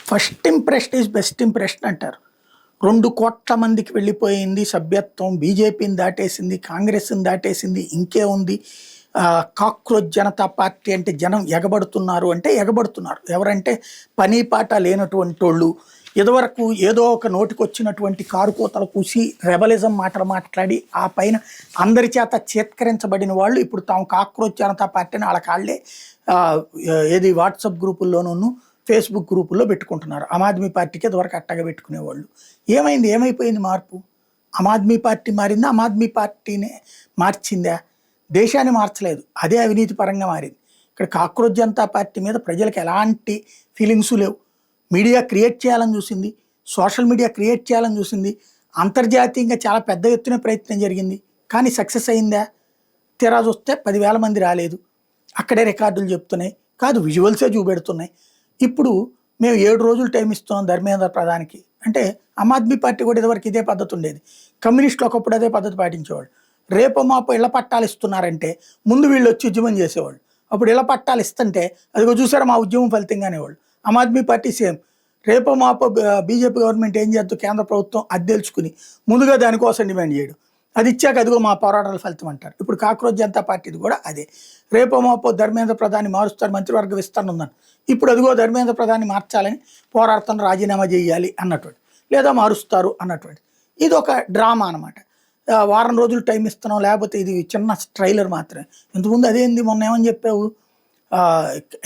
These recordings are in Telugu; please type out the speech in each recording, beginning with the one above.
First impression is best impression అంటారు. 2 కోట్ల మందికి వెళ్ళిపోయింది సభ్యత్వం, బీజేపీని దాటేసింది, కాంగ్రెస్ని దాటేసింది, ఇంకే ఉంది. కాక్రోచ్ జనతా పార్టీ అంటే జనం ఎగబడుతున్నారు అంటే ఎగబడుతున్నారు. ఎవరంటే పని పాట లేనటువంటి వాళ్ళు, ఇదివరకు ఏదో ఒక నోటికొచ్చినటువంటి కారుకోతలు కూసి రెబలిజం మాటలు మాట్లాడి ఆ పైన అందరి చేత చేత్కరించబడిన వాళ్ళు ఇప్పుడు తాము కాక్రోచ్ జనతా పార్టీని వాళ్ళ కాళ్ళే ఏది వాట్సాప్ గ్రూపుల్లోనూ ఫేస్బుక్ గ్రూపుల్లో పెట్టుకుంటున్నారు. ఆమ్ ఆద్మీ పార్టీకి ఇదివరకు అట్టగా పెట్టుకునేవాళ్ళు. ఏమైపోయింది మార్పు? ఆమ్ ఆద్మీ పార్టీ మారిందా? ఆమ్ ఆద్మీ పార్టీనే మార్చిందా? దేశాన్ని మార్చలేదు, అదే అవినీతి పరంగా మారింది. ఇక్కడ కాక్రోచ్ జనతా పార్టీ మీద ప్రజలకు ఎలాంటి ఫీలింగ్స్ లేవు. మీడియా క్రియేట్ చేయాలని చూసింది, సోషల్ మీడియా క్రియేట్ చేయాలని చూసింది, అంతర్జాతీయంగా చాలా పెద్ద ఎత్తున ప్రయత్నం జరిగింది, కానీ సక్సెస్ అయిందా? తీరా చూస్తే 10,000 మంది రాలేదు. అక్కడే రికార్డులు చెప్తున్నాయి, కాదు విజువల్సే చూపెడుతున్నాయి. ఇప్పుడు మేము 7 రోజులు టైం ఇస్తున్నాం ధర్మేంద్ర ప్రధానికి అంటే, ఆమ్ ఆద్మీ పార్టీ కూడా ఇదివరకు ఇదే పద్ధతి ఉండేది. కమ్యూనిస్టులు ఒకప్పుడు అదే పద్ధతి పాటించేవాళ్ళు. రేపో మాపో ఇళ్ల పట్టాలు ఇస్తున్నారంటే ముందు వీళ్ళు వచ్చి ఉద్యమం చేసేవాళ్ళు. అప్పుడు ఇళ్ల పట్టాలు ఇస్తుంటే అదిగో చూసారా మా ఉద్యమం ఫలితంగానే వాళ్ళు. Aam Aadmi party same. రేపో మాపో బీజేపీ గవర్నమెంట్ ఏం చేద్దాం, కేంద్ర ప్రభుత్వం అది తెలుసుకుని ముందుగా దానికోసం డిమాండ్ చేయడం, అది ఇచ్చాక అదిగో మా పోరాటాల ఫలితం అంటారు. ఇప్పుడు కాక్రోచ్ జనతా పార్టీది కూడా అదే. రేపో మాపో ధర్మేంద్ర ప్రధాని మారుస్తారు, మంత్రివర్గ విస్తరణ ఉందని, ఇప్పుడు అదిగో ధర్మేంద్ర ప్రధాని మార్చాలని పోరాడుతున్న, రాజీనామా చేయాలి అన్నటువంటి, లేదా మారుస్తారు అన్నటువంటి. ఇది ఒక డ్రామా అనమాట. వారం రోజులు టైం ఇస్తున్నాం, లేకపోతే ఇది చిన్న ట్రైలర్ మాత్రమే. ఇంతకుముందు అదేంది మొన్న ఏమని చెప్పావు,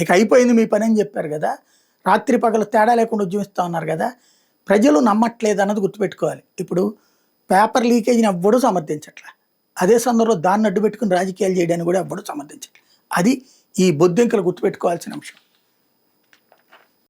ఇక అయిపోయింది మీ పని అని చెప్పారు కదా. రాత్రి పగలు తేడా లేకుండా ఉద్యమిస్తా ఉన్నారు కదా. ప్రజలు నమ్మట్లేదు అన్నది గుర్తుపెట్టుకోవాలి. ఇప్పుడు పేపర్ లీకేజీని ఎవ్వడూ సమర్థించట్లే, అదే సందర్భంలో దాన్ని అడ్డు పెట్టుకుని రాజకీయాలు చేయడానికి కూడా ఎవ్వడూ సమర్థించట్లే. అది ఈ బొద్దింకలు గుర్తుపెట్టుకోవాల్సిన అంశం.